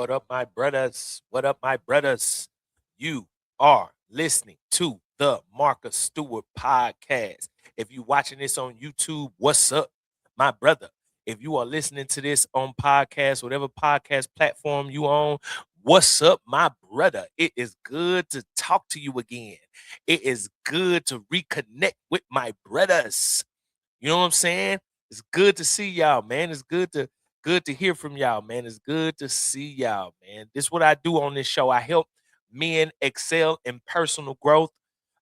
What up, my brothers? What up, my brothers? You are listening to the Marcus Stewart podcast. If you're watching this on YouTube, what's up, my brother? If you are listening to this on podcast, whatever podcast platform you on, what's up, my brother? It is good to talk to you again. It is good to reconnect with my brothers. You know what I'm saying? It's good to see y'all, man. It's good to hear from y'all, man. It's good to see y'all, man. This is what I do on this show. I help men excel in personal growth.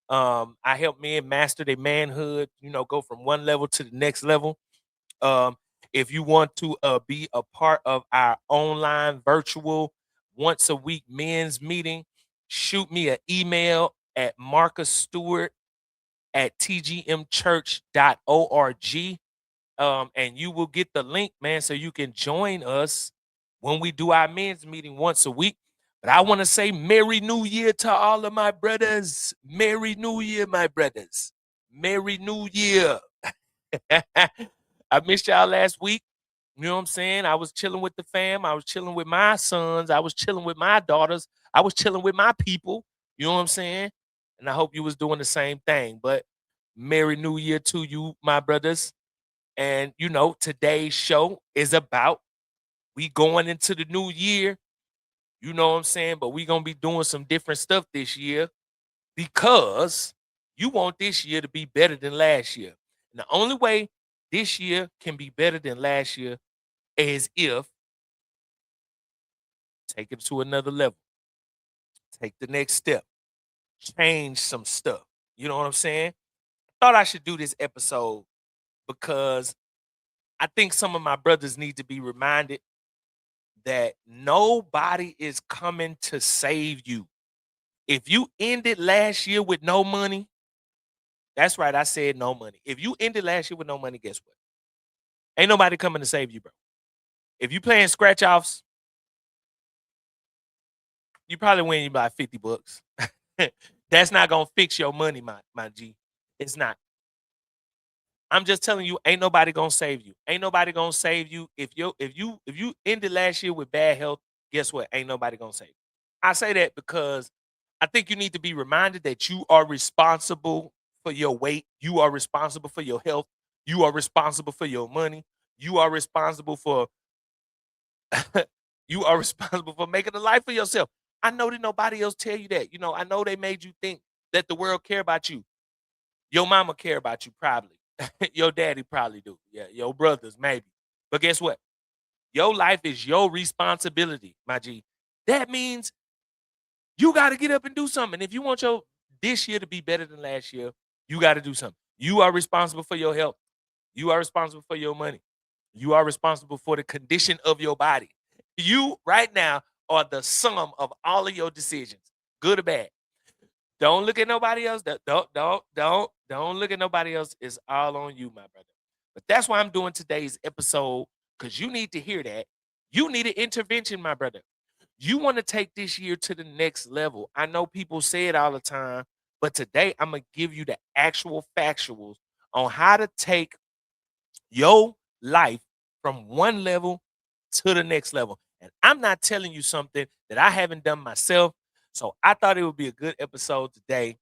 I help men master their manhood, go from one level to the next level. Um, if you want to be a part of our online virtual once a week men's meeting, shoot me an email at Marcus Stewart at tgmchurch.org. And you will get the link, man, so you can join us when we do our men's meeting once a week. But I want to say Merry New Year to all of my brothers. Merry New Year, my brothers. Merry New Year. I missed y'all last week. You know what I'm saying? I was chilling with the fam. I was chilling with my sons. I was chilling with my daughters. I was chilling with my people. You know what I'm saying? And I hope you was doing the same thing. But Merry New Year to you, my brothers. And today's show is about we going into the new year. You know what I'm saying? But we gonna be doing some different stuff this year because you want this year to be better than last year. And the only way this year can be better than last year is if take it to another level, take the next step, change some stuff. You know what I'm saying? Thought I should do this episode because I think some of my brothers need to be reminded that nobody is coming to save you. If you ended last year with no money, that's right, I said no money. If you ended last year with no money, guess what? Ain't nobody coming to save you, bro. If you playing scratch offs, you probably win about $50. That's not gonna fix your money, my G. It's not. I'm just telling you, ain't nobody gonna save you. Ain't nobody gonna save you. If you ended last year with bad health, guess what? Ain't nobody gonna save you. I say that because I think you need to be reminded that you are responsible for your weight. You are responsible for your health. You are responsible for your money. You are responsible for you are responsible for making a life for yourself. I know that nobody else tell you that. I know they made you think that the world care about you. Your mama care about you probably. Your daddy probably do. Yeah, your brothers maybe. But guess what? Your life is your responsibility, my G. That means you got to get up and do something. If you want your this year to be better than last year, you got to do something. You are responsible for your health. You are responsible for your money. You are responsible for the condition of your body. You right now are the sum of all of your decisions, good or bad. Don't look at nobody else. Don't look at nobody else. It's all on you, my brother. But that's why I'm doing today's episode because you need to hear that. You need an intervention, my brother. You want to take this year to the next level. I know people say it all the time, but today I'm going to give you the actual factuals on how to take your life from one level to the next level. And I'm not telling you something that I haven't done myself. So I thought it would be a good episode today.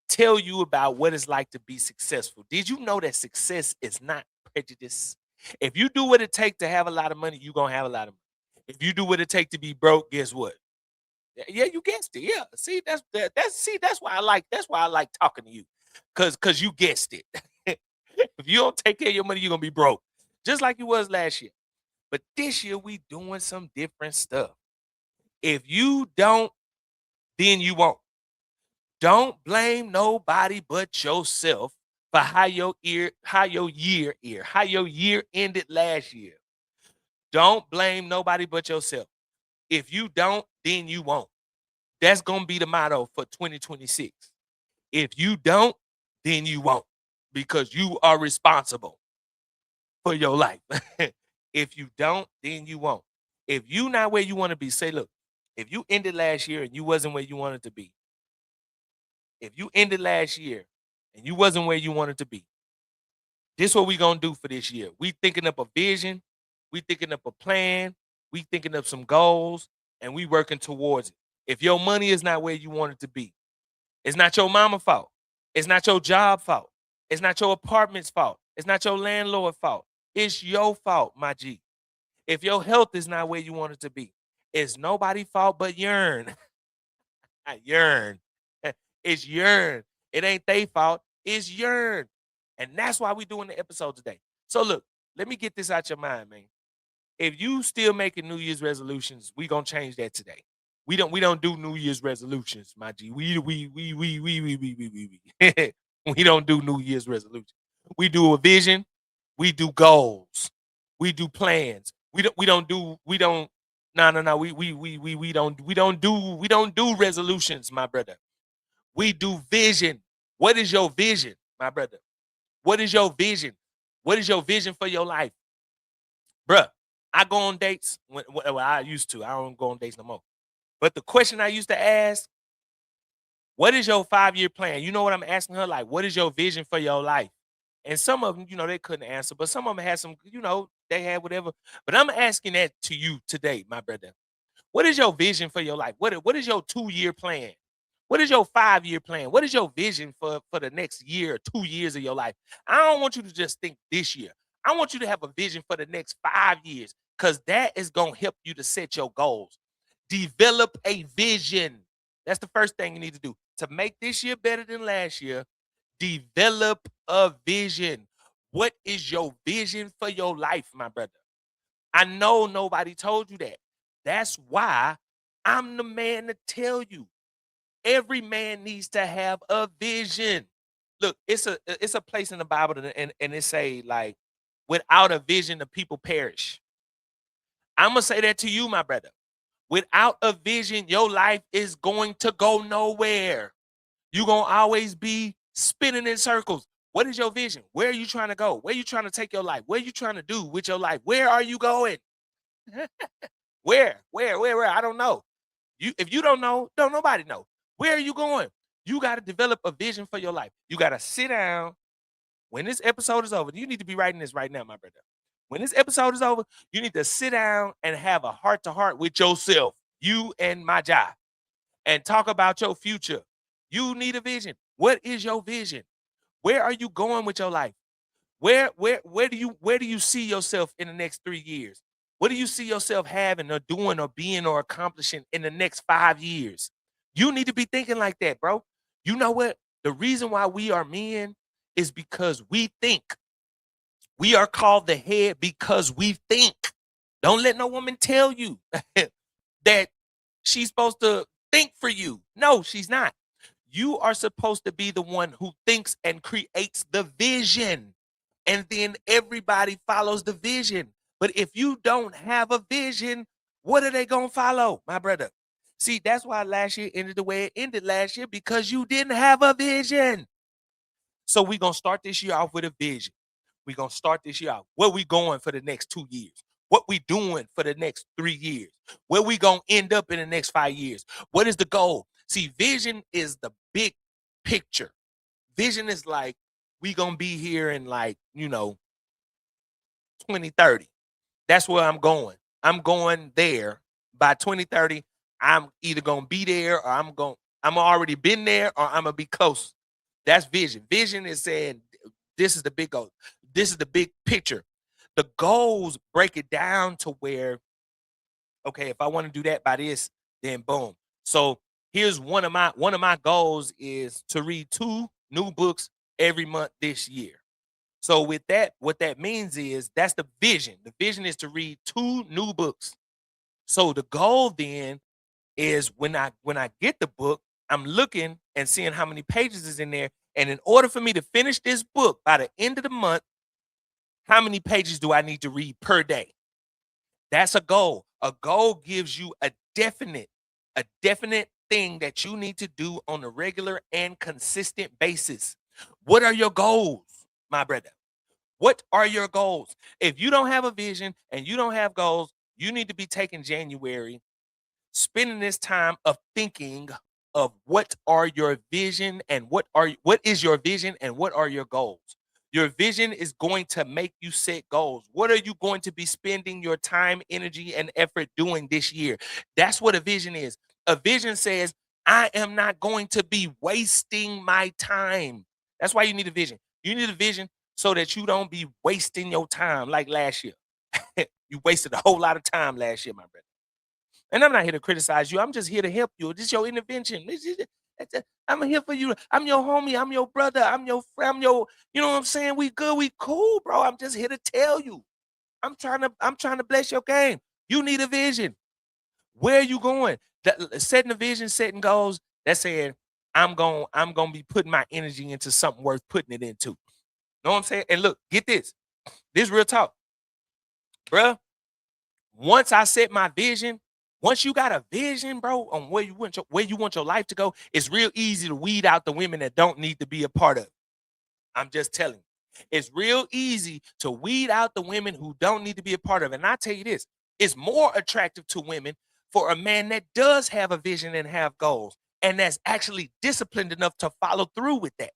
Tell you about what it's like to be successful. Did you know that success is not prejudice? If you do what it takes to have a lot of money, you're going to have a lot of money. If you do what it takes to be broke, guess what? Yeah, you guessed it. Yeah. See, that's why I like talking to you. Cause you guessed it. If you don't take care of your money, you're gonna be broke. Just like you was last year. But this year we doing some different stuff. If you don't, then you won't. Don't blame nobody but yourself for how your year ended last year. Don't blame nobody but yourself. If you don't, then you won't. That's gonna be the motto for 2026. If you don't, then you won't. Because you are responsible for your life. If you don't, then you won't. If you not where you want to be, say, look, if you ended last year and you wasn't where you wanted to be, if you ended last year and you wasn't where you wanted to be, this what we gonna do for this year. We thinking up a vision, we thinking up a plan, we thinking up some goals, and we working towards it. If your money is not where you want it to be, it's not your mama fault. It's not your job fault. It's not your apartment's fault. It's not your landlord fault. It's your fault, my G. If your health is not where you want it to be, it's nobody's fault but yourn. Not yearn. It's yearn. It ain't they fault. It's yearn. And that's why we doing the episode today. So look, let me get this out your mind, man. If you still making New Year's resolutions, we gonna change that today. We don't do New Year's resolutions, my G. We we don't do New Year's resolutions. We do a vision, we do goals, we do plans. We don't no. We don't do resolutions, my brother. We do vision. What is your vision, my brother? What is your vision? What is your vision for your life? Bruh, I go on dates well, I used to. I don't go on dates no more. But the question I used to ask, what is your 5-year plan? You know what I'm asking her? Like, what is your vision for your life? And some of them, they couldn't answer, but some of them had some, they had whatever. But I'm asking that to you today, my brother. What is your vision for your life? What is your 2-year plan? What is your 5-year plan? What is your vision for the next year, 2 years of your life? I don't want you to just think this year. I want you to have a vision for the next 5 years, because that is going to help you to set your goals. Develop a vision. That's the first thing you need to do. To make this year better than last year, develop a vision. What is your vision for your life, my brother? I know nobody told you that. That's why I'm the man to tell you. Every man needs to have a vision. Look, it's a place in the Bible and it say, like, without a vision, the people perish. I'm gonna say that to you, my brother. Without a vision, your life is going to go nowhere. You're gonna always be spinning in circles. What is your vision? Where are you trying to go? Where are you trying to take your life? What are you trying to do with your life? Where are you going? Where? Where? I don't know. If you don't know, don't nobody know. Where are you going? You got to develop a vision for your life. You got to sit down. When this episode is over, you need to be writing this right now, my brother. When this episode is over, you need to sit down and have a heart to heart with yourself, you and my job, and talk about your future. You need a vision. What is your vision? Where are you going with your life? Where do you see yourself in the next 3 years? What do you see yourself having or doing or being or accomplishing in the next 5 years? You need to be thinking like that, bro. You know what? The reason why we are men is because we think. We are called the head because we think. Don't let no woman tell you that she's supposed to think for you. No, she's not. You are supposed to be the one who thinks and creates the vision. And then everybody follows the vision. But if you don't have a vision, what are they going to follow, my brother? See, that's why last year ended the way it ended last year, because you didn't have a vision. So we're going to start this year off with a vision. We're going to start this year out. Where we going for the next 2 years? What we doing for the next 3 years? Where we going to end up in the next 5 years? What is the goal? See, vision is the big picture. Vision is like, we going to be here in 2030. That's where I'm going. I'm going there by 2030. I'm either going to be there or I'm already been there or I'm going to be close. That's vision. Vision is saying, this is the big goal. This is the big picture. The goals break it down to where, okay, if I want to do that by this, then boom. So here's one of my goals is to read 2 new books every month this year. So with that, what that means is that's the vision. The vision is to read 2 new books. So the goal then is when I get the book, I'm looking and seeing how many pages is in there. And in order for me to finish this book by the end of the month, how many pages do I need to read per day? That's a goal. A goal gives you a definite thing that you need to do on a regular and consistent basis. What are your goals, my brother? What are your goals? If you don't have a vision and you don't have goals, you need to be taking January, spending this time of thinking of what are your vision and what is your vision and what are your goals. Your vision is going to make you set goals. What are you going to be spending your time, energy, and effort doing this year? That's what a vision is. A vision says, I am not going to be wasting my time. That's why you need a vision. You need a vision so that you don't be wasting your time like last year. You wasted a whole lot of time last year, my brother. And I'm not here to criticize you. I'm just here to help you. This is your intervention. I'm here for you. I'm your homie. I'm your brother. I'm your friend. I'm your, you know what I'm saying? We good. We cool, bro. I'm just here to tell you. I'm trying to bless your game. You need a vision. Where are you going? Setting a vision, setting goals, that's saying I'm gonna be putting my energy into something worth putting it into. Know what I'm saying? And look, get this. This real talk, bruh. Once I set my vision, once you got a vision, bro, on where you want your life to go, it's real easy to weed out the women that don't need to be a part of it. I'm just telling you. It's real easy to weed out the women who don't need to be a part of it. And I tell you this, it's more attractive to women for a man that does have a vision and have goals and that's actually disciplined enough to follow through with that.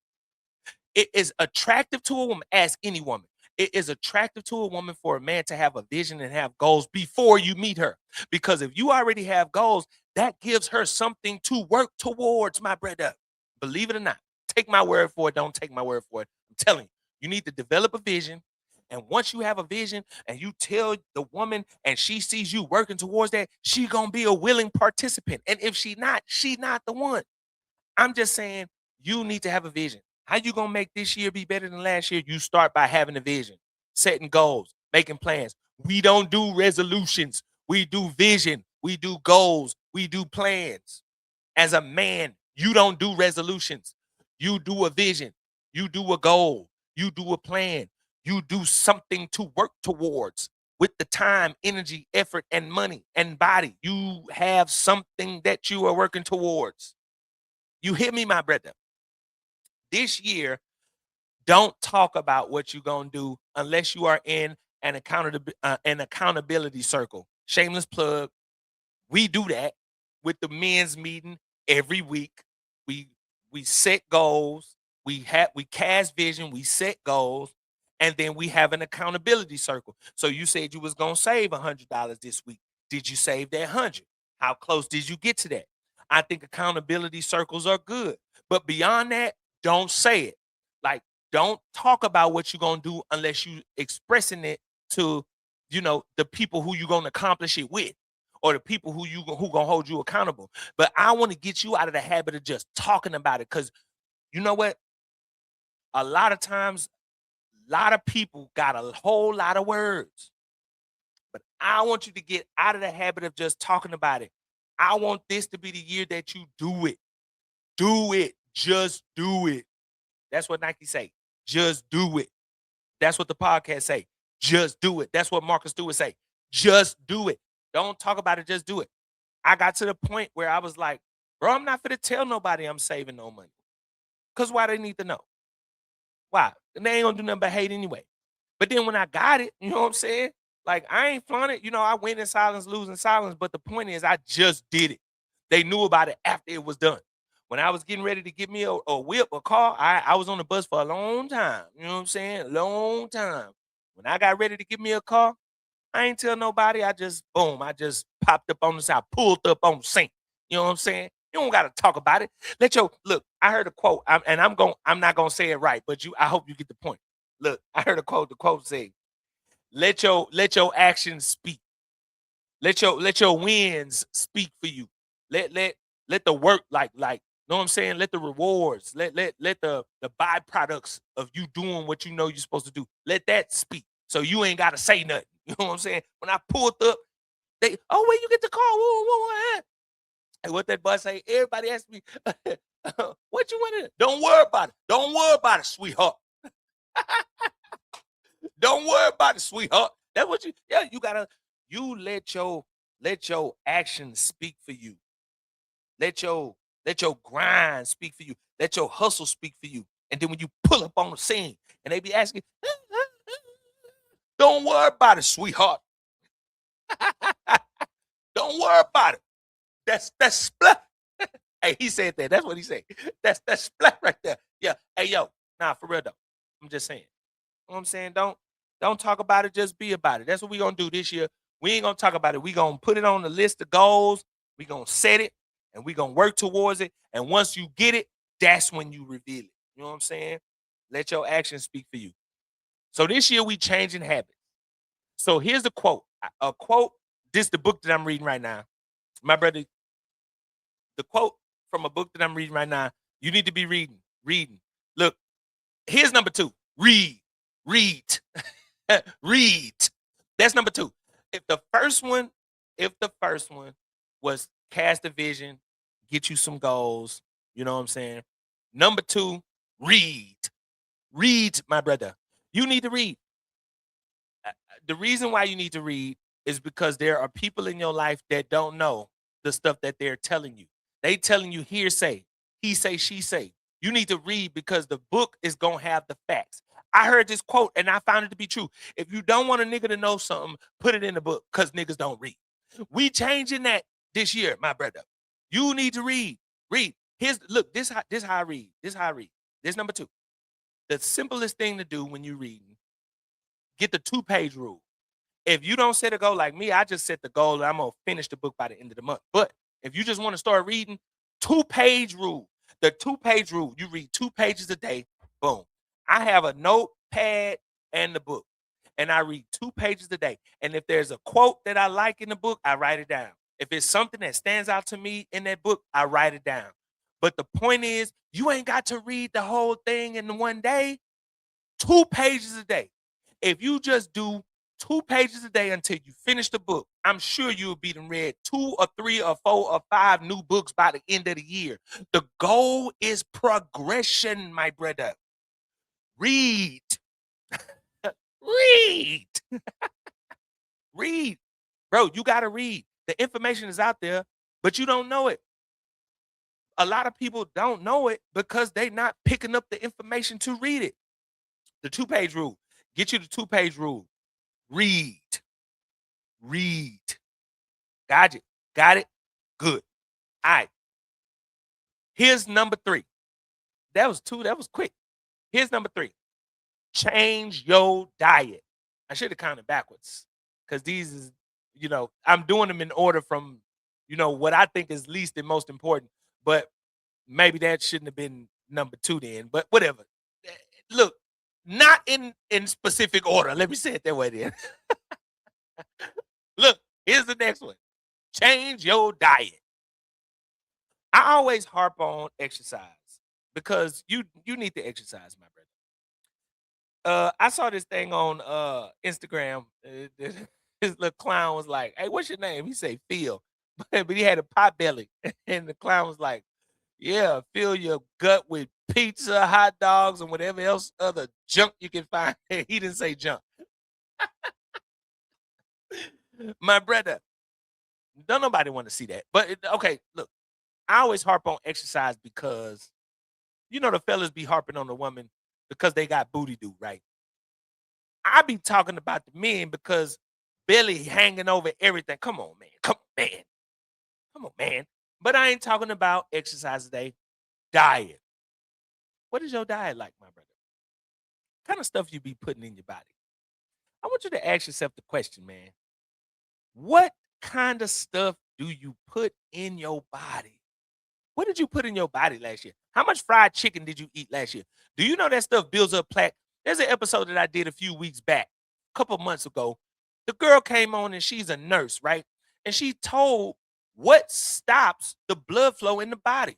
It is attractive to a woman, ask any woman. It is attractive to a woman for a man to have a vision and have goals before you meet her. Because if you already have goals, that gives her something to work towards, my brother. Believe it or not. Take my word for it. Don't take my word for it. I'm telling you, you need to develop a vision. And once you have a vision and you tell the woman and she sees you working towards that, she gonna be a willing participant. And if she not the one. I'm just saying you need to have a vision. How you gonna make this year be better than last year? You start by having a vision, setting goals, making plans. We don't do resolutions. We do vision. We do goals. We do plans. As a man, you don't do resolutions. You do a vision. You do a goal. You do a plan. You do something to work towards with the time, energy, effort, and money and body. You have something that you are working towards. You hear me, my brother? This year, don't talk about what you're gonna do unless you are in an accountability circle. Shameless plug. We do that with the men's meeting every week. We we set goals. We cast vision. We set goals, and then we have an accountability circle. So you said you was gonna save $100 this week. Did you save that 100? How close did you get to that? I think accountability circles are good, but beyond that, don't say it. Like, don't talk about what you're gonna do unless you expressing it to, the people who you're gonna accomplish it with, or the people who gonna hold you accountable. But I want to get you out of the habit of just talking about it, because you know what? A lot of times, a lot of people got a whole lot of words, but I want you to get out of the habit of just talking about it. I want this to be the year that you do it. Do it. Just do it. That's what Nike say. Just do it. That's what the podcast say. Just do it. That's what Marcus Stewart say. Just do it. Don't talk about it. Just do it. I got to the point where I was like, bro, I'm not gonna tell nobody I'm saving no money. Cause why they need to know? Why? And they ain't gonna do nothing but hate anyway. But then when I got it, you know what I'm saying? Like, I ain't flaunt it. I win in silence, lose in silence. But the point is, I just did it. They knew about it after it was done. When I was getting ready to get me a whip, a car, I was on the bus for a long time. You know what I'm saying? Long time. When I got ready to get me a car, I ain't tell nobody. I just, boom, I just popped up on the side, pulled up on the scene. You know what I'm saying? You don't gotta talk about it. Look. I heard a quote, I'm not gonna say it right, but I hope you get the point. Look, I heard a quote. The quote said, "Let your actions speak. Let your wins speak for you. Let the work, know what I'm saying? Let the rewards, let the byproducts of you doing what you know you're supposed to do. Let that speak. So you ain't gotta say nothing. You know what I'm saying? When I pulled up, where you get the car? Whoa. And what that boy say? Everybody asked me, what you want to? Don't worry about it. Don't worry about it, sweetheart. Don't worry about it, sweetheart. That's what you gotta. You let your actions speak for you. Let your grind speak for you. Let your hustle speak for you. And then when you pull up on the scene and they be asking, don't worry about it, sweetheart. Don't worry about it. That's splat. Hey, he said that. That's what he said. That's splat right there. Yeah. Hey, yo. Nah, for real though. I'm just saying. know what I'm saying? Don't talk about it, just be about it. That's what we gonna do this year. We ain't gonna talk about it. We gonna put it on the list of goals. We gonna set it and we gonna work towards it. And once you get it, that's when you reveal it. You know what I'm saying? Let your actions speak for you. So this year we changing habits. So here's a quote. A quote. This is the book that I'm reading right now. My brother, the quote from a book that I'm reading right now. You need to be reading. Reading. Look, here's number two. Read. Read. Read. That's number two. If the first one, if the first one was cast a vision, get you some goals, you know what I'm saying? Number two, read. Read, my brother. You need to read. The reason why you need to read is because there are people in your life that don't know the stuff that they're telling you. They telling you hearsay, he say, she say. You need to read because the book is gonna have the facts. I heard this quote and I found it to be true. If you don't want a nigga to know something, put it in the book because niggas don't read. We changing that this year, my brother. You need to read. Read. Here's look. This how I read. This how I read. This number two. The simplest thing to do when you reading, get the 2-page rule. If you don't set a goal like me, I just set the goal and I'm gonna finish the book by the end of the month. But if you just want to start reading, 2-page rule. The 2-page rule. You read 2 pages a day. Boom. I have a notepad and the book, and I read 2 pages a day. And if there's a quote that I like in the book, I write it down. If it's something that stands out to me in that book, I write it down. But the point is, you ain't got to read the whole thing in one day. 2 pages a day. If you just do 2 pages a day until you finish the book, I'm sure you'll be done read 2 or 3 or 4 or 5 new books by the end of the year. The goal is progression, my brother. Read. Read. Read. Bro, you got to read. The information is out there, but you don't know it. A lot of people don't know it because they're not picking up the information to read it. The 2-page rule. Get you the 2-page rule. Read. Read. Got it. Got it? Good. All right. Here's number 3. That was 2. That was quick. Here's number 3. Change your diet. I should have counted backwards because these is, I'm doing them in order from, what I think is least and most important. But maybe that shouldn't have been number 2 then. But whatever. Look, not in specific order. Let me say it that way then. Look, here's the next one. Change your diet. I always harp on exercise because you need to exercise, my brother. I saw this thing on Instagram. This little clown was like, "Hey, what's your name?" He said, "Phil," but he had a pot belly, and the clown was like, "Yeah, fill your gut with pizza, hot dogs, and whatever else other junk you can find." He didn't say junk. My brother, don't nobody want to see that. But okay, look, I always harp on exercise because the fellas be harping on the woman because they got booty do, right? I be talking about the men because belly hanging over everything. Come on, man. Come on, man. Come on, man. But I ain't talking about exercise today. Diet. What is your diet like, my brother? What kind of stuff you be putting in your body? I want you to ask yourself the question, man. What kind of stuff do you put in your body? What did you put in your body last year? How much fried chicken did you eat last year? Do you know that stuff builds up plaque? There's an episode that I did a few weeks back, a couple months ago. The girl came on and she's a nurse, right? And she told what stops the blood flow in the body.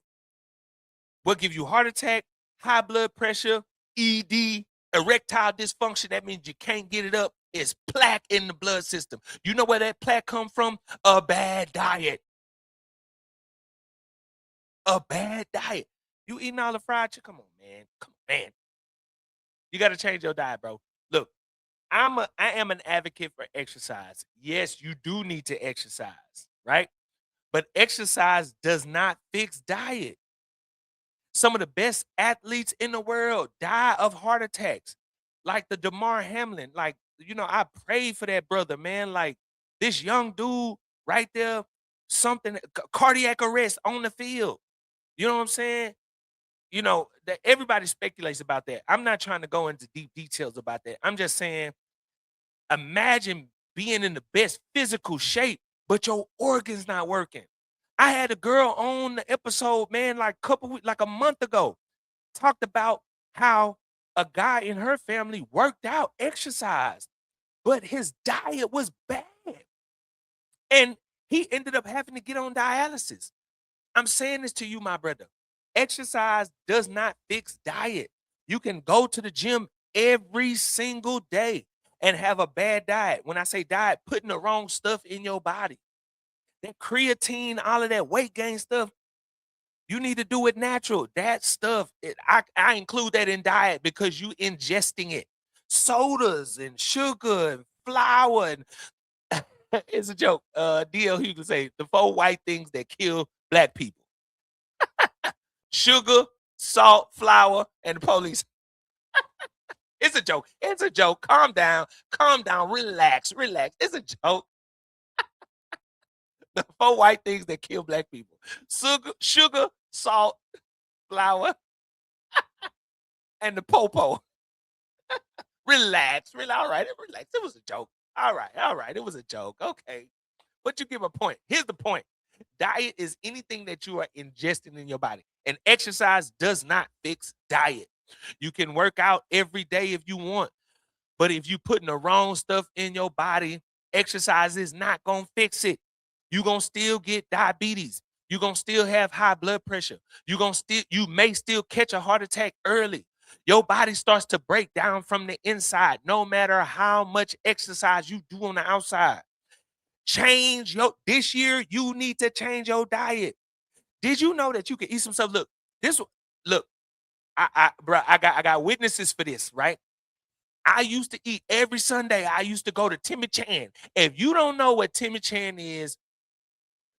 What gives you heart attack, high blood pressure, ED, erectile dysfunction. That means you can't get it up. It's plaque in the blood system. You know where that plaque come from? A bad diet. A bad diet. You eating all the fried chicken? Come on, man. Come on, man. You got to change your diet, bro. Look, I am an advocate for exercise. Yes, you do need to exercise, right? But exercise does not fix diet. Some of the best athletes in the world die of heart attacks, like the Damar Hamlin. Like, I prayed for that brother, man. Like this young dude right there, something cardiac arrest on the field. You know what I'm saying? you know, that everybody speculates about that. I'm not trying to go into deep details about that. I'm just saying, imagine being in the best physical shape, but your organs not working. I had a girl on the episode, man, like like a month ago, talked about how a guy in her family worked out, exercised, but his diet was bad. And he ended up having to get on dialysis. I'm saying this to you, my brother. Exercise does not fix diet. You can go to the gym every single day and have a bad diet. When I say diet, putting the wrong stuff in your body. That creatine, all of that weight gain stuff, you need to do it natural. That stuff, I include that in diet because you ingesting it. Sodas and sugar and flour and it's a joke. DL Hughley say the 4 white things that kill black people: sugar, salt, flour, and the police. It's a joke. It's a joke. Calm down. Calm down. Relax. Relax. It's a joke. The 4 white things that kill black people: sugar, salt, flour, and the popo. Relax. Relax. All right. Relax. It was a joke. All right. All right. It was a joke. Okay. But you give a point. Here's the point. Diet is anything that you are ingesting in your body. And exercise does not fix diet. You can work out every day if you want, but if you putting the wrong stuff in your body, exercise is not gonna fix it. You're gonna still get diabetes. You're gonna still have high blood pressure. You may still catch a heart attack early. Your body starts to break down from the inside, no matter how much exercise you do on the outside. This year, you need to change your diet. Did you know that you can eat some stuff? Look, this look, I got witnesses for this, right? I used to eat every Sunday. I used to go to Timmy Chan. If you don't know what Timmy Chan is,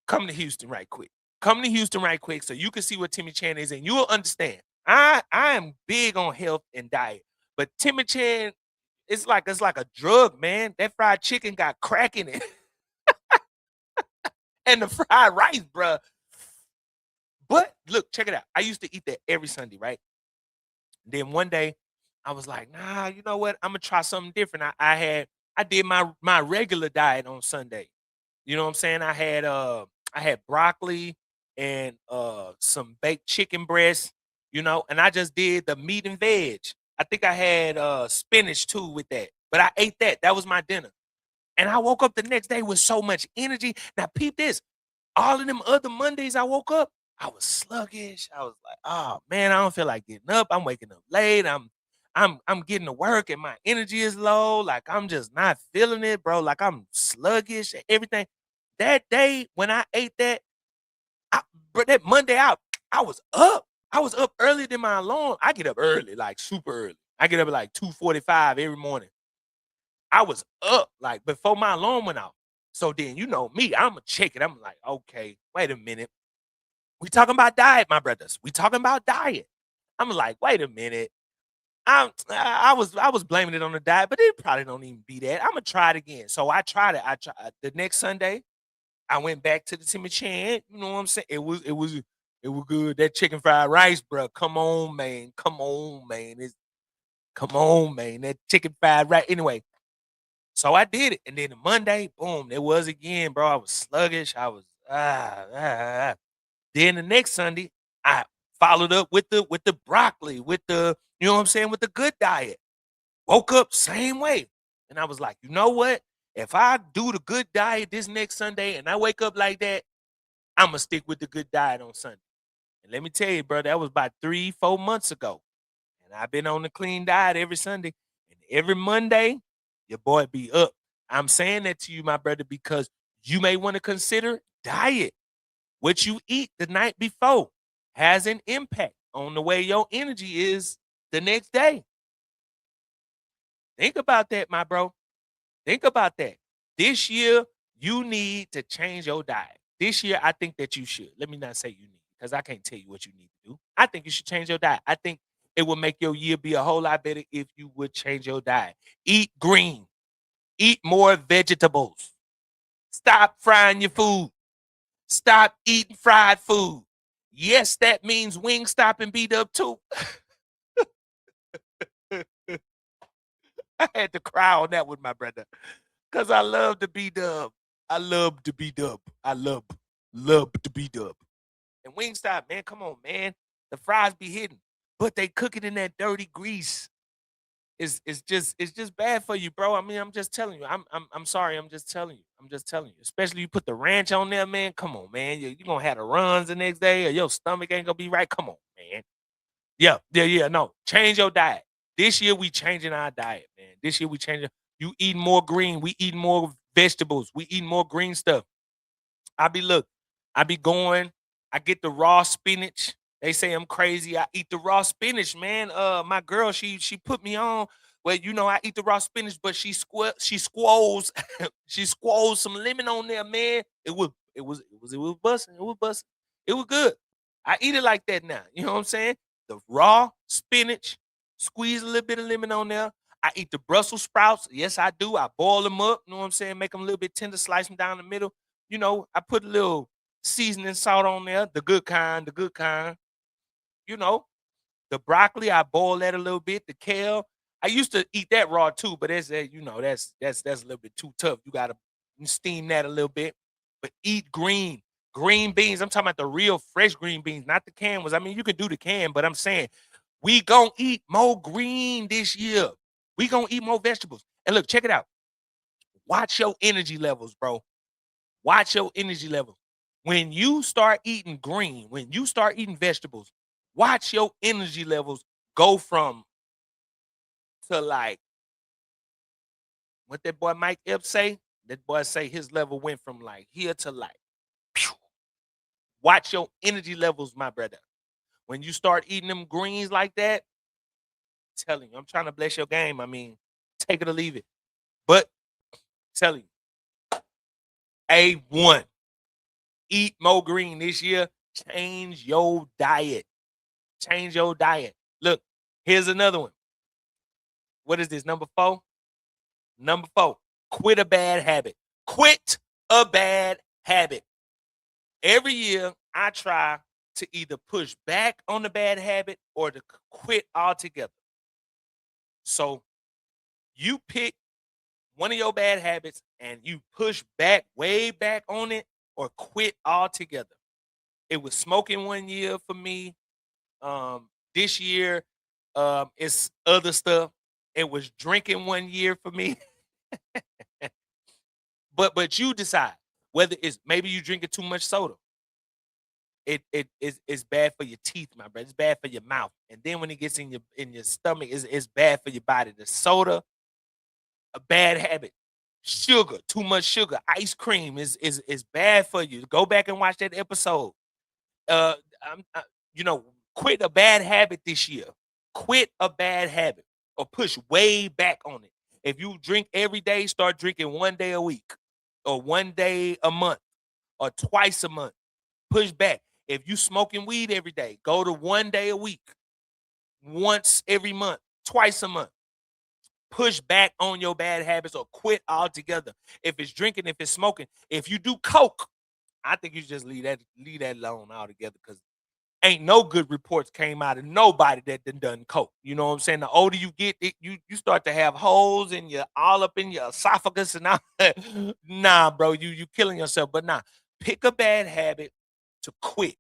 come to Houston right quick. Come to Houston right quick so you can see what Timmy Chan is and you'll understand. I am big on health and diet, but Timmy Chan, it's like a drug, man. That fried chicken got crack in it. And the fried rice, bruh. But look, check it out. I used to eat that every Sunday, right? Then one day I was like, nah, you know what? I'm gonna try something different. I did my regular diet on Sunday. You know what I'm saying? I had broccoli and some baked chicken breast, you know, and I just did the meat and veg. I think I had spinach too with that. But I ate that. That was my dinner. And I woke up the next day with so much energy. Now peep this. All of them other Mondays I woke up, I was sluggish. I was like, "Oh man, I don't feel like getting up. I'm waking up late. I'm getting to work and my energy is low. Like I'm just not feeling it, bro. Like I'm sluggish and everything." That day when I ate that, bro, that Monday out, I was up. I was up earlier than my alarm. I get up early, like super early. I get up at like 2:45 every morning. I was up like before my alarm went off. So then you know me, I'ma check it. I'm like, okay, wait a minute. We talking about diet, my brothers. We talking about diet. I'm like, wait a minute. I was blaming it on the diet, but it probably don't even be that. I'm gonna try it again. So I tried it. I tried the next Sunday. I went back to the Timmy Chan. You know what I'm saying? It was good. That chicken fried rice, bro. Come on, man. Come on, man. Come on, man. That chicken fried rice. Anyway, so I did it, and then the Monday, boom, it was again, bro. I was sluggish. I was Then the next Sunday, I followed up with the broccoli, with the you know what I'm saying, with the good diet. Woke up same way, and I was like, you know what? If I do the good diet this next Sunday, and I wake up like that, I'm gonna stick with the good diet on Sunday. And let me tell you, bro, that was about 3, 4 months ago, and I've been on the clean diet every Sunday, and every Monday, your boy be up. I'm saying that to you, my brother, because you may want to consider diet. What you eat the night before has an impact on the way your energy is the next day. Think about that, my bro. Think about that. This year, you need to change your diet. This year, I think that you should. Let me not say you need, because I can't tell you what you need to do. I think you should change your diet. I think it would make your year be a whole lot better if you would change your diet. Eat green. Eat more vegetables. Stop frying your food. Stop eating fried food. Yes, that means Wingstop and B-Dub too. I had to cry on that one, my brother, because I love the B-Dub. I love the B-Dub. I love the B-Dub. And Wingstop, man, come on, man. The fries be hidden, but they cook it in that dirty grease. It's just bad for you, bro. I mean, I'm just telling you. I'm sorry. I'm just telling you. I'm just telling you. Especially you put the ranch on there, man. Come on, man. You gonna have the runs the next day, or your stomach ain't gonna be right. Come on, man. Yeah. No, change your diet. This year we changing our diet, man. This year we changing. You eating more green. We eating more vegetables. We eating more green stuff. Look, I be going, I get the raw spinach. They say I'm crazy. I eat the raw spinach, man. My girl, she put me on. Well, I eat the raw spinach, but she squoze she squoze some lemon on there, man. It was busting. It was busting. It was good. I eat it like that now. You know what I'm saying? The raw spinach, squeeze a little bit of lemon on there. I eat the Brussels sprouts. Yes, I do. I boil them up. You know what I'm saying? Make them a little bit tender, slice them down the middle. I put a little seasoning salt on there, the good kind, the good kind. You know, the broccoli, I boil that a little bit. The kale, I used to eat that raw too, but that's a little bit too tough. You gotta steam that a little bit. But eat green beans. I'm talking about the real fresh green beans, not the canned ones. I mean, you can do the can, but I'm saying we gonna eat more green this year. We gonna eat more vegetables. And look, check it out. Watch your energy levels, bro. Watch your energy levels. When you start eating green, when you start eating vegetables, watch your energy levels go from to like what that boy Mike Epps say. That boy say his level went from like here to like. Pew. Watch your energy levels, my brother. When you start eating them greens like that, I'm telling you, I'm trying to bless your game. I mean, take it or leave it. But I'm telling you, A1. Eat more green this year. Change your diet. Change your diet. Look, here's another one. What is this? Number 4? Number 4. Quit a bad habit. Quit a bad habit. Every year, I try to either push back on the bad habit or to quit altogether. So you pick one of your bad habits and you push back, way back on it, or quit altogether. It was smoking one year for me. This year, it's other stuff. It was drinking one year for me. But you decide whether it's maybe you drinking too much soda. It's bad for your teeth, my brother. It's bad for your mouth. And then when it gets in your stomach, it's bad for your body. The soda, a bad habit. Sugar, too much sugar. Ice cream is bad for you. Go back and watch that episode. Uh, I'm, quit a bad habit this year. Quit a bad habit or push way back on it. If you drink every day, start drinking one day a week or one day a month or twice a month. Push back. If you smoking weed every day, go to one day a week, once every month, twice a month. Push back on your bad habits or quit altogether. If it's drinking, if it's smoking, if you do coke, I think you just leave that alone altogether because ain't no good reports came out of nobody that done coke. You know what I'm saying? The older you get, you start to have holes in your all up in your esophagus and all. Nah, bro, you killing yourself. But nah, pick a bad habit to quit.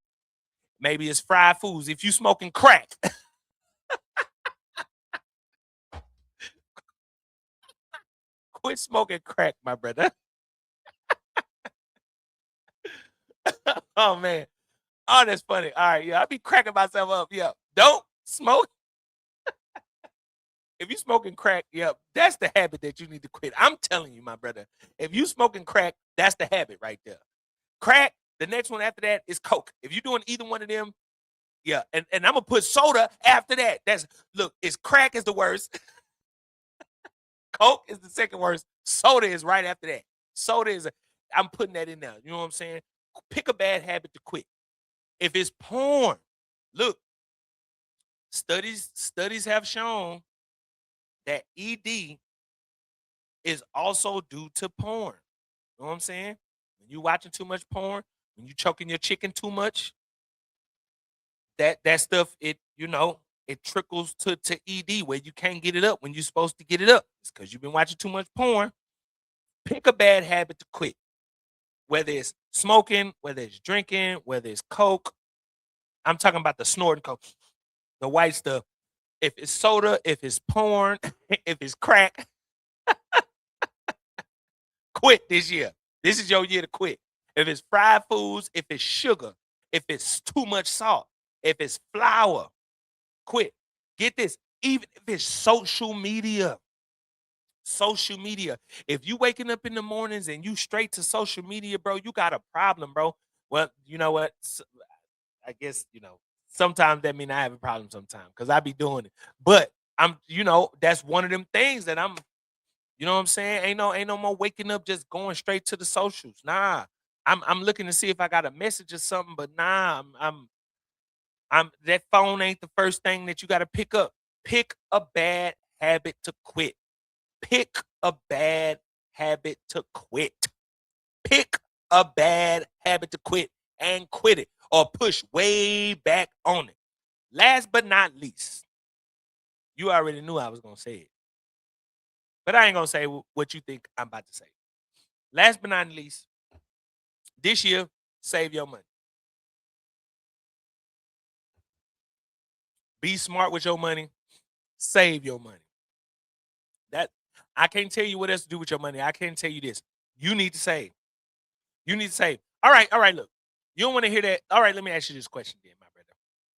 Maybe it's fried foods. If you smoking crack, quit smoking crack, my brother. Oh man. Oh, that's funny. All right, yeah, I be cracking myself up. Yeah, don't smoke. If you smoking crack, yeah, that's the habit that you need to quit. I'm telling you, my brother. If you smoking crack, that's the habit right there. Crack. The next one after that is coke. If you're doing either one of them, yeah, and I'm gonna put soda after that. That's look, it's crack is the worst. Coke is the second worst. Soda is right after that. Soda is. I'm putting that in there. You know what I'm saying? Pick a bad habit to quit. If it's porn, look, studies have shown that ED is also due to porn. You know what I'm saying? When you watching too much porn, when you choking your chicken too much, that stuff, it trickles to ED where you can't get it up when you're supposed to get it up. It's because you've been watching too much porn. Pick a bad habit to quit. Whether it's smoking, whether it's drinking, whether it's coke. I'm talking about the snorting coke, the white stuff. If it's soda, if it's porn, if it's crack, quit this year. This is your year to quit. If it's fried foods, if it's sugar, if it's too much salt, if it's flour, quit. Get this. Even if it's social media. Social media. If you waking up in the mornings and you straight to social media, bro, you got a problem, bro. Well, you know what? I guess, sometimes that mean I have a problem sometimes because I be doing it. But that's one of them things that you know what I'm saying? Ain't no more waking up just going straight to the socials. Nah. I'm looking to see if I got a message or something, but nah, I'm that phone ain't the first thing that you got to pick up. Pick a bad habit to quit. Pick a bad habit to quit. Pick a bad habit to quit and quit it or push way back on it. Last but not least, you already knew I was going to say it, but I ain't going to say what you think I'm about to say. Last but not least, this year, save your money. Be smart with your money. Save your money. That I can't tell you what else to do with your money. I can't tell you this. You need to save. You need to save. All right, look. You don't want to hear that. All right, let me ask you this question then, my brother.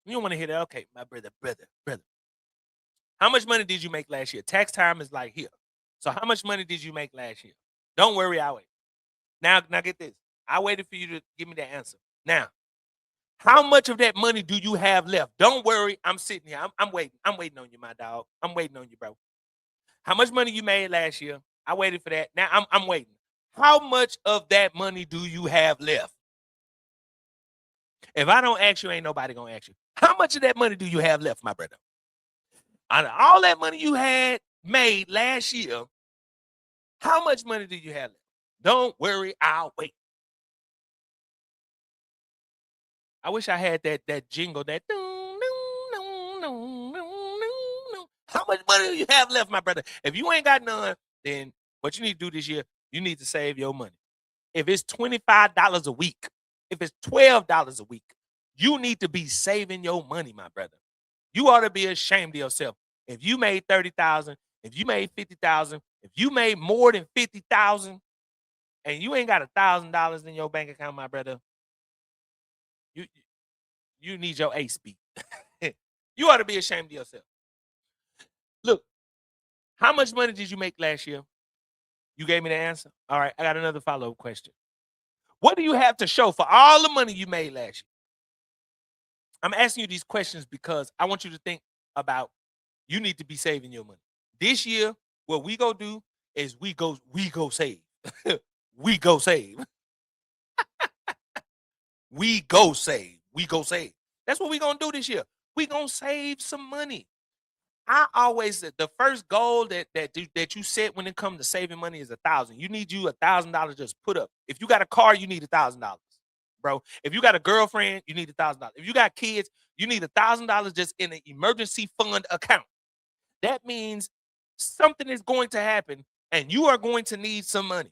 You don't want to hear that. Okay, my brother. How much money did you make last year? Tax time is like here. So how much money did you make last year? Don't worry, I'll wait. Now get this. I waited for you to give me the answer. Now, how much of that money do you have left? Don't worry, I'm sitting here. I'm waiting. I'm waiting on you, my dog. I'm waiting on you, bro. How much money you made last year? I waited for that. Now I'm waiting. How much of that money do you have left? If I don't ask you, ain't nobody gonna ask you. How much of that money do you have left, my brother? Out of all that money you had made last year, how much money do you have left? Don't worry, I'll wait. I wish I had that jingle, that how much money do you have left, my brother? If you ain't got none, then what you need to do this year, you need to save your money. If it's $25 a week, if it's $12 a week, you need to be saving your money, my brother. You ought to be ashamed of yourself. If you made 30,000, if you made 50,000, if you made more than 50,000, and you ain't got $1,000 in your bank account, my brother, you need your ace beat. You ought to be ashamed of yourself. Look, how much money did you make last year? You gave me the answer. All right, I got another follow-up question. What do you have to show for all the money you made last year? I'm asking you these questions because I want you to think about you need to be saving your money. This year, what we go do is we go save. We go save. We go save. We go save. That's what we gonna do this year. We gonna save some money. I always the first goal that you set when it comes to saving money is 1,000. You need $1,000 just put up. If you got a car, you need $1,000, bro. If you got a girlfriend, you need $1,000. If you got kids, you need $1,000 just in an emergency fund account. That means something is going to happen, and you are going to need some money.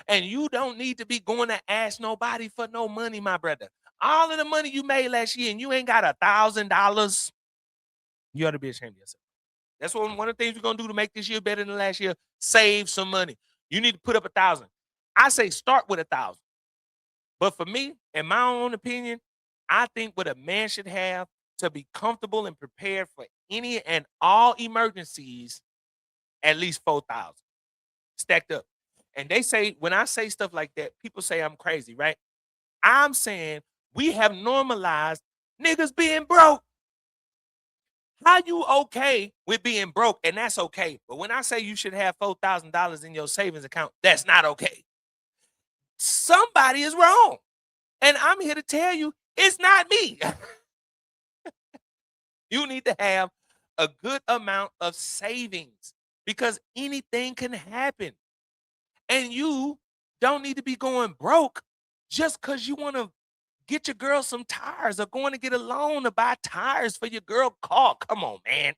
And you don't need to be going to ask nobody for no money, my brother. All of the money you made last year, and you ain't got $1,000, you ought to be ashamed of yourself. That's one of the things we're gonna do to make this year better than last year. Save some money. You need to put up 1,000. I say start with 1,000. But for me, in my own opinion, I think what a man should have to be comfortable and prepared for any and all emergencies, at least 4,000 stacked up. And they say, when I say stuff like that, people say I'm crazy, right? I'm saying we have normalized niggas being broke. How you okay with being broke? And that's okay. But when I say you should have $4,000 in your savings account, that's not okay. Somebody is wrong. And I'm here to tell you, it's not me. You need to have a good amount of savings because anything can happen. And you don't need to be going broke just because you want to Get your girl some tires or going to get a loan to buy tires for your girl car. Come on, man.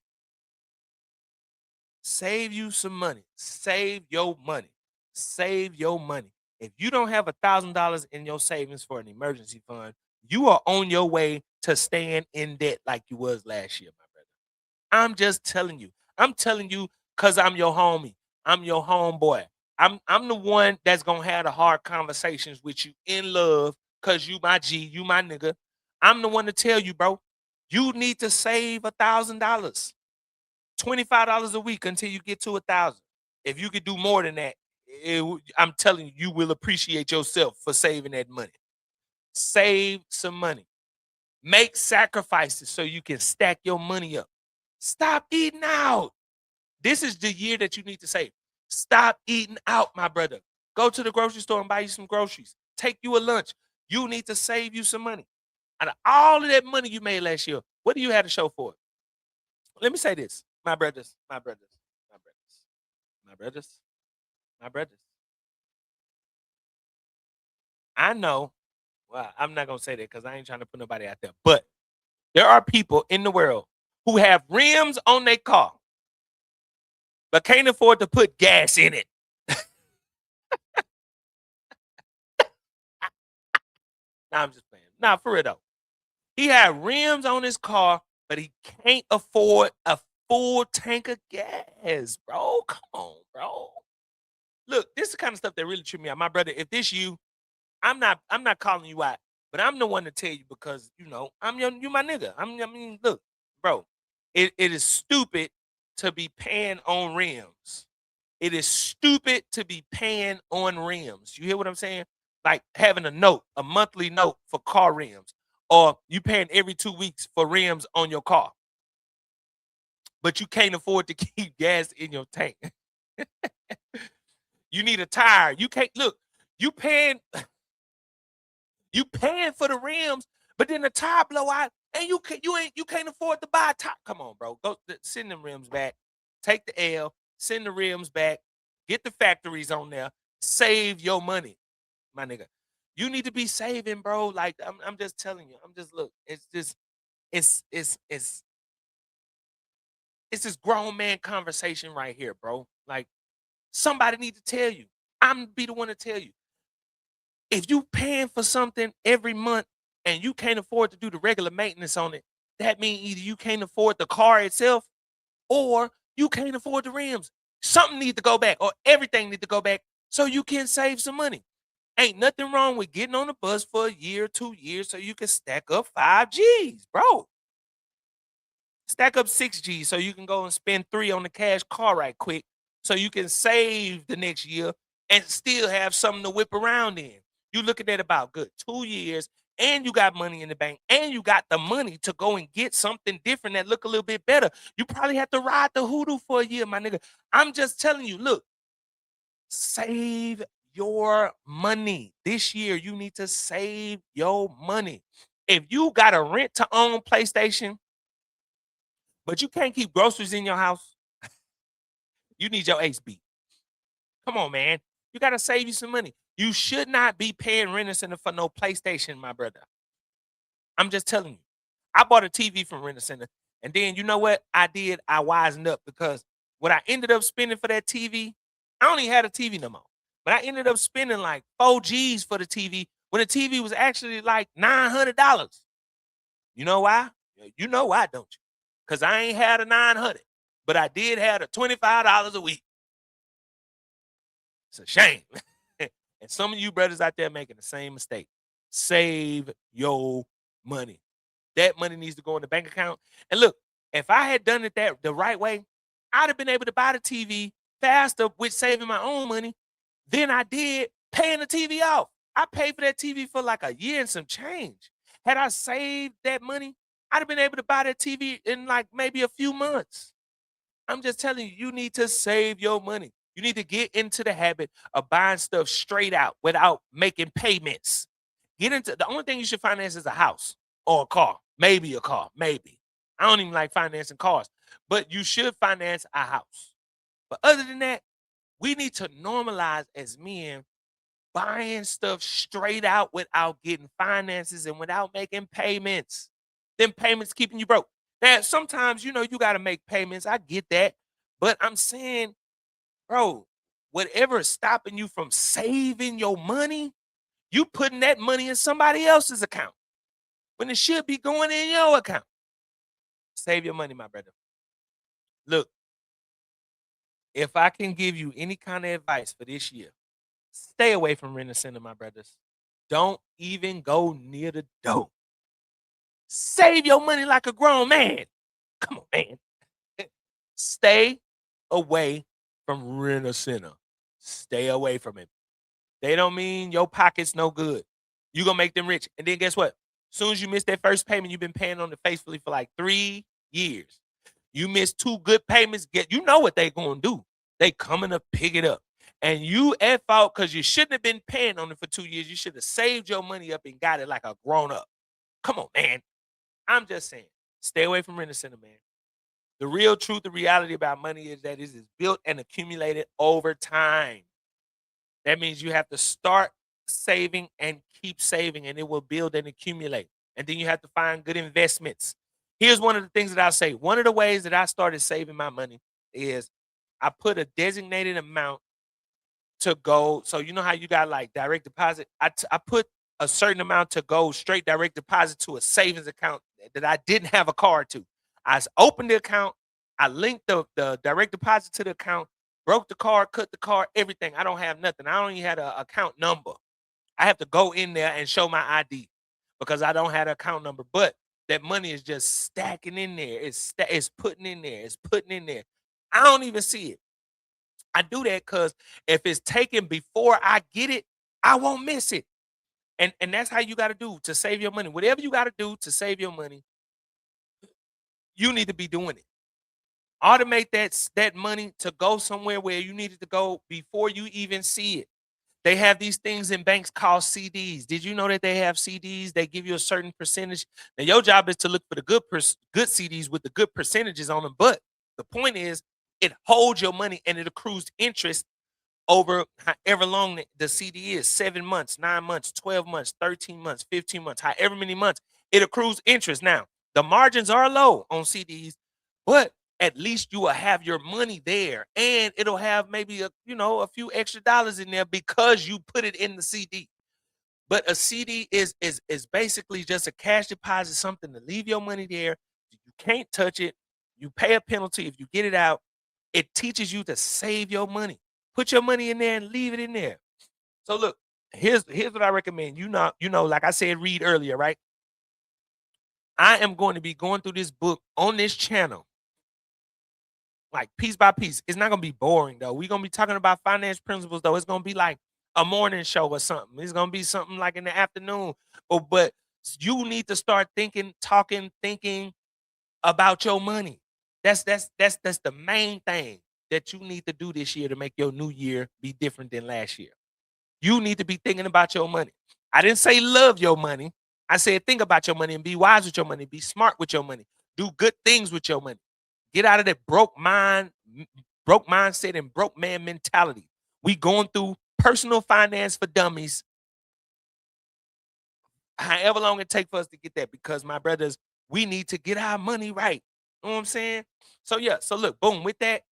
Save you some money. Save your money. Save your money. If you don't have $1,000 in your savings for an emergency fund, you are on your way to staying in debt like you was last year, my brother. I'm just telling you. I'm telling you because I'm your homie. I'm your homeboy. I'm the one that's gonna have the hard conversations with you in love because you my G, you my nigga. I'm the one to tell you, bro, you need to save $1,000. $25 a week until you get to 1,000. If you could do more than that, I'm telling you, you will appreciate yourself for saving that money. Save some money. Make sacrifices so you can stack your money up. Stop eating out. This is the year that you need to save. Stop eating out, my brother. Go to the grocery store and buy you some groceries. Take you a lunch. You need to save you some money. Out of all of that money you made last year, what do you have to show for it? Let me say this, my brothers, my brothers, my brothers, my brothers, my brothers. I know, well, I'm not gonna say that because I ain't trying to put nobody out there, but there are people in the world who have rims on their car, but can't afford to put gas in it. Nah, I'm just playing. Nah, for real though. He had rims on his car, but he can't afford a full tank of gas, bro. Come on, bro. Look, this is the kind of stuff that really tripped me out. My brother, if this you, I'm not calling you out, but I'm the one to tell you because you my nigga. I mean, look, bro, it is stupid to be paying on rims. It is stupid to be paying on rims. You hear what I'm saying? Like having a note, a monthly note for car rims, or you paying every 2 weeks for rims on your car, but you can't afford to keep gas in your tank. You need a tire. You can't look. You paying You paying for the rims, but then the tire blow out, and you can't afford to buy a tire. Come on, bro. Go send them rims back. Take the L. Send the rims back. Get the factories on there. Save your money, my nigga. You need to be saving, bro. Like I'm just telling you. I'm just look. It's just it's it's it's it's this grown man conversation right here, bro. Like somebody need to tell you. I'm be the one to tell you. If you paying for something every month and you can't afford to do the regular maintenance on it, that means either you can't afford the car itself or you can't afford the rims. Something needs to go back or everything needs to go back so you can save some money. Ain't nothing wrong with getting on the bus for a year, 2 years so you can stack up 5 G's, bro. Stack up 6 G's so you can go and spend three on the cash car right quick so you can save the next year and still have something to whip around in. You looking at about good 2 years and you got money in the bank and you got the money to go and get something different that look a little bit better. You probably have to ride the hoodoo for a year, my nigga. I'm just telling you, look, save your money. This year, you need to save your money. If you got a rent to own PlayStation, but you can't keep groceries in your house, you need your ace beat. Come on, man. You gotta save you some money. You should not be paying Rent a Center for no PlayStation, my brother. I'm just telling you. I bought a TV from Rent a Center, and then you know what I did? I wisened up because what I ended up spending for that TV, I don't even have a TV no more. But I ended up spending like 4 G's for the TV when the TV was actually like $900. You know why? You know why, don't you? Because I ain't had a 900, but I did have a $25 a week. It's a shame. And some of you brothers out there making the same mistake. Save your money. That money needs to go in the bank account. And look, if I had done it that the right way, I'd have been able to buy the TV faster with saving my own money than I did paying the TV off. I paid for that TV for like a year and some change. Had I saved that money, I'd have been able to buy that TV in like maybe a few months. I'm just telling you, you need to save your money. You need to get into the habit of buying stuff straight out without making payments. Get into the only thing you should finance is a house or a car, maybe a car, maybe. I don't even like financing cars, but you should finance a house. But other than that, we need to normalize as men buying stuff straight out without getting finances and without making payments. Them payments keeping you broke. Now, sometimes, you know, you got to make payments. I get that. But I'm saying, bro, whatever is stopping you from saving your money, you putting that money in somebody else's account when it should be going in your account. Save your money, my brother. Look, if I can give you any kind of advice for this year, stay away from Rent-A-Center, my brothers. Don't even go near the door. Save your money like a grown man. Come on, man. Stay away from Rent-A-Center. Stay away from it. They don't mean your pocket's no good. You gonna make them rich. And then guess what? As soon as you miss that first payment, you've been paying on it faithfully for like 3 years. You miss 2 good payments, you know what they gonna do. They coming to pick it up. And you at fault because you shouldn't have been paying on it for 2 years. You should have saved your money up and got it like a grown up. Come on, man. I'm just saying, stay away from Rent-A-Center, man. The real truth, the reality about money is that it is built and accumulated over time. That means you have to start saving and keep saving, and it will build and accumulate. And then you have to find good investments. Here's one of the things that I'll say. One of the ways that I started saving my money is I put a designated amount to go. So you know how you got like direct deposit? I put a certain amount to go straight direct deposit to a savings account that I didn't have a card to. I opened the account. I linked the direct deposit to the account, broke the card, cut the card, everything. I don't have nothing. I only had an account number. I have to go in there and show my ID because I don't have an account number. But that money is just stacking in there. It's putting in there. It's putting in there. I don't even see it. I do that because if it's taken before I get it, I won't miss it. And that's how you got to do to save your money. Whatever you got to do to save your money, you need to be doing it. Automate that money to go somewhere where you need it to go before you even see it. They have these things in banks called CDs. Did you know that they have CDs? They give you a certain percentage. Now your job is to look for the good CDs with the good percentages on them. But the point is, it holds your money and it accrues interest over however long the CD is, 7 months, 9 months, 12 months, 13 months, 15 months, however many months, it accrues interest. Now, the margins are low on CDs, but at least you will have your money there and it'll have maybe a few extra dollars in there because you put it in the CD. But a CD is basically just a cash deposit, something to leave your money there. You can't touch it. You pay a penalty if you get it out. It teaches you to save your money. Put your money in there and leave it in there. So look, here's what I recommend. Like I said, read earlier, right? I am going to be going through this book on this channel, like piece by piece. It's not gonna be boring though. We're gonna be talking about finance principles though. It's gonna be like a morning show or something. It's gonna be something like in the afternoon. But you need to start thinking about your money. That's the main thing that you need to do this year to make your new year be different than last year. You need to be thinking about your money. I didn't say love your money. I said think about your money and be wise with your money. Be smart with your money. Do good things with your money. Get out of that broke mindset and broke man mentality. We going through personal finance for dummies. However long it takes for us to get that, because my brothers, we need to get our money right. You know what I'm saying? So yeah, so look, boom, with that,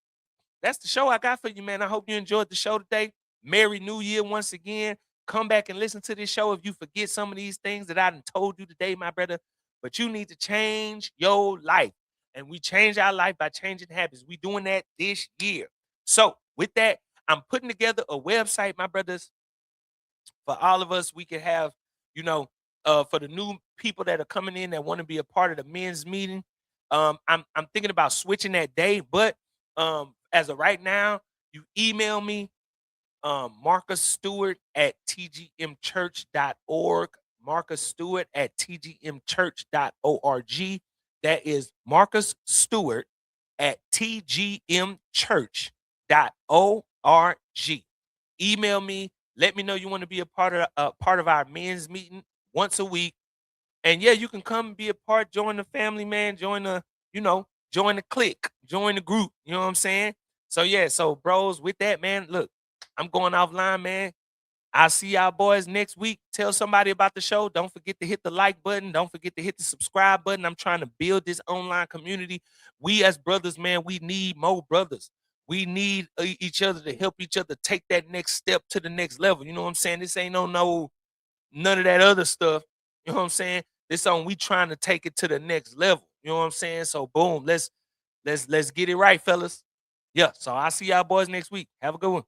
that's the show I got for you, man. I hope you enjoyed the show today. Merry New Year once again. Come back and listen to this show if you forget some of these things that I done told you today, my brother. But you need to change your life. And we change our life by changing habits. We doing that this year. So with that, I'm putting together a website, my brothers, for all of us. We can have, for the new people that are coming in that want to be a part of the men's meeting. I'm thinking about switching that day, but as of right now, you email me, Marcus Stewart at tgmchurch.org, Marcus Stewart at tgmchurch.org. That is Marcus Stewart at tgmchurch.org. Email me. Let me know you want to be a part of our men's meeting once a week. And yeah, you can come and be a part, join the family, man, join the clique, join the group. You know what I'm saying? So yeah, so bros, with that, man, look, I'm going offline, man. I'll see y'all boys next week. Tell somebody about the show. Don't forget to hit the like button. Don't forget to hit the subscribe button. I'm trying to build this online community. We as brothers, man, we need more brothers. We need each other to help each other take that next step to the next level. You know what I'm saying? This ain't no none of that other stuff. You know what I'm saying? This on we trying to take it to the next level. You know what I'm saying? So boom, let's get it right, fellas. Yeah. So I'll see y'all boys next week. Have a good one.